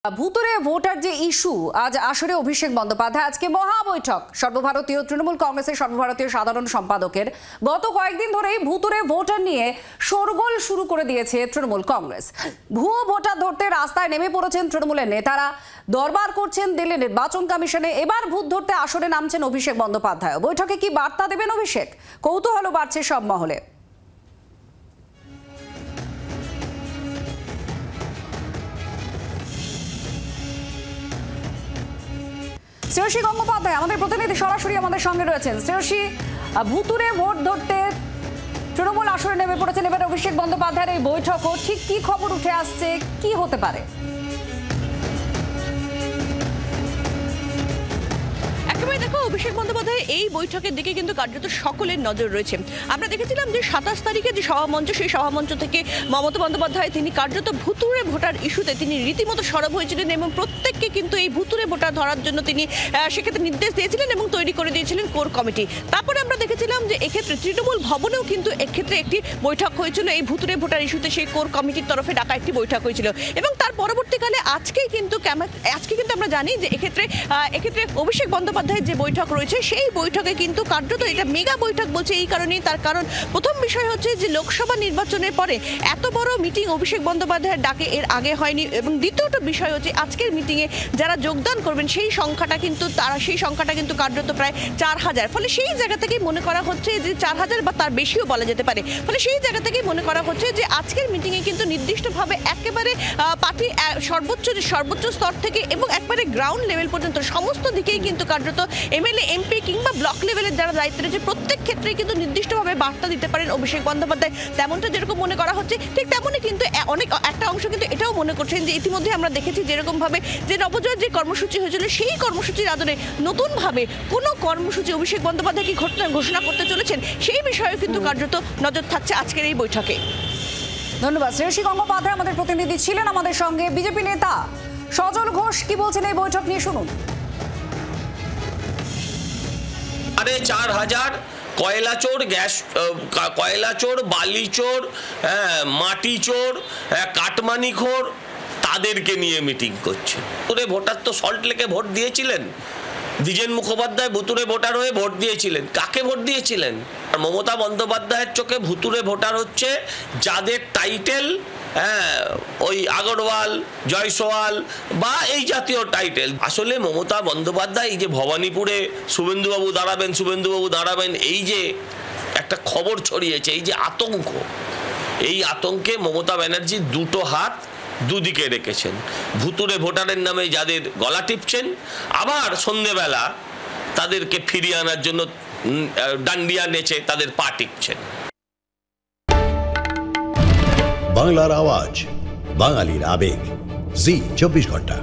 ভুতুরে ভোটার যে ইস্যু, আজ আসরে অভিষেক বন্দ্যোপাধ্যায় আজকে মহা বৈঠক সর্বভারতীয় তৃণমূল কংগ্রেসের সর্বভারতীয় সাধারণ সম্পাদকের। গত কয়েকদিন ধরেই ভুতুরে ভোটার নিয়ে শোরগোল শুরু করে দিয়েছে তৃণমূল কংগ্রেস। ভুয়ো ভোটার ধরতে রাস্তায় নেমে পড়েছেন তৃণমূলের নেতারা, দরবার করছেন দিল্লি নির্বাচন কমিশনে। এবার ভূত ধরতে আসরে নামছেন অভিষেক বন্দ্যোপাধ্যায়। বৈঠকে কি বার্তা দেবেন অভিষেক? কৌতূহল বাড়ছে সব মহলে। শ্রেয়সী গঙ্গোপাধ্যায় আমাদের প্রতিনিধি সরাসরি আমাদের সঙ্গে রয়েছেন। শ্রেয়সী, ভুতুরে ভোট ধরতে তৃণমূল আসরে নেমে পড়েছেন, এবার অভিষেক বন্দ্যোপাধ্যায়ের এই বৈঠকও ঠিক কি খবর উঠে আসছে, কি হতে পারে? দেখো, অভিষেক বন্দ্যোপাধ্যায় এই বৈঠকের দিকে কিন্তু কার্যত সকলের নজর রয়েছে। আমরা দেখেছিলাম যে ২৭ তারিখে যে সভামঞ্চ, সেই সভামঞ্চ থেকে মমতা বন্দ্যোপাধ্যায় তিনি কার্যত ভুতুরে ভোটার ইস্যুতে তিনি রীতিমতো সরব হয়েছিলেন এবং প্রত্যেককে কিন্তু এই ভুতুরে ভোটার ধরার জন্য তিনি সেক্ষেত্রে নির্দেশ দিয়েছিলেন এবং তৈরি করে দিয়েছিলেন কোর কমিটি। তারপরে আমরা দেখেছিলাম যে এক্ষেত্রে তৃণমূল ভবনেও কিন্তু এক্ষেত্রে একটি বৈঠক হয়েছিল, এই ভুতুরে ভোটার ইস্যুতে সেই কোর কমিটির তরফে ডাকা একটি বৈঠক হয়েছিল। এবং তার পরবর্তীকালে আজকে কিন্তু আমরা জানি যে এক্ষেত্রে অভিষেক বন্দ্যোপাধ্যায়ের যে বৈঠক রয়েছে, সেই বৈঠকে কিন্তু কার্যত এটা মেগা বৈঠক বলছে এই কারণেই, তার কারণ প্রথম বিষয় হচ্ছে যে লোকসভা নির্বাচনের পরে এত বড় মিটিং অভিষেক বন্দ্যোপাধ্যায়ের ডাকে এর আগে হয়নি, এবং দ্বিতীয়টা বিষয় হচ্ছে আজকের মিটিংয়ে যারা যোগদান করবেন সেই সংখ্যাটা কিন্তু কার্যত প্রায় ৪,০০০। ফলে সেই জায়গা থেকেই মনে করা হচ্ছে যে ৪,০০০ বা তার বেশিও বলা যেতে পারে। ফলে সেই জায়গা থেকেই মনে করা হচ্ছে যে আজকের মিটিংয়ে কিন্তু নির্দিষ্টভাবে একেবারে পার্টির সর্বোচ্চ স্তর থেকে এবং একবারে গ্রাউন্ড লেভেল পর্যন্ত সমস্ত দিকেই কিন্তু কার্যত এমএলএ, এমপি কিংবা ব্লক লেভেলের যারা দায়িত্বে রয়েছে প্রত্যেক ক্ষেত্রেই কিন্তু নির্দিষ্টভাবে বার্তা দিতে পারেন অভিষেক বন্দ্যোপাধ্যায়। তেমনটা যেরকম মনে করা হচ্ছে, ঠিক তেমনই কিন্তু একটা অংশ কিন্তু এটাও মনে করছেন যে ইতিমধ্যে আমরা দেখেছি যেরকমভাবে যে নবজোয়ার যে কর্মসূচি হয়েছিল, সেই কর্মসূচির আদলে নতুনভাবে কোনো কর্মসূচি অভিষেক বন্দ্যোপাধ্যায় কি ঘোষণা করতে চলেছেন, সেই বিষয়ে কিন্তু কার্যত নজর থাকছে আজকের এই বৈঠকে। ধন্যবাদ। শ্রেয়সী গঙ্গোপাধ্যায় আমাদের প্রতিনিধি ছিলেন আমাদের সঙ্গে। বিজেপি নেতা সজল ঘোষ কি বলছেন এই বৈঠক নিয়ে, শুনুন। ৪,০০০ কয়লা চোর, বালি চোর, মাটি চোর, কাটমানিখোর, তাদেরকে নিয়ে মিটিং করছে। ভুতুরে ভোটার তো সল্ট লেকে ভোট দিয়েছিলেন, দ্বিজেন মুখোপাধ্যায় ভুতুরে ভোটার হয়ে ভোট দিয়েছিলেন। কাকে ভোট দিয়েছিলেন? আর মমতা বন্দ্যোপাধ্যায়ের চোখে ভুতুরে ভোটার হচ্ছে যাদের টাইটেল ওই আগরওয়াল, জয়সওয়াল বা এই জাতীয় টাইটেল। আসলে মমতা বন্দ্যোপাধ্যায় এই যে ভবানীপুরে শুভেন্দুবাবু দাঁড়াবেন, এই যে একটা খবর ছড়িয়েছে, এই যে আতঙ্ক, এই আতঙ্কে মমতা ব্যানার্জি দুটো হাত দুদিকে রেখেছেন। ভুতুরে ভোটারের নামে যাদের গলা টিপছেন, আবার সন্ধেবেলা তাদেরকে ফিরিয়ে আনার জন্য ডান্ডিয়া নেচে তাদের পা টিপছেন। বাংলার আওয়াজ, বাঙালির আবেগ, জি 24 ঘন্টা।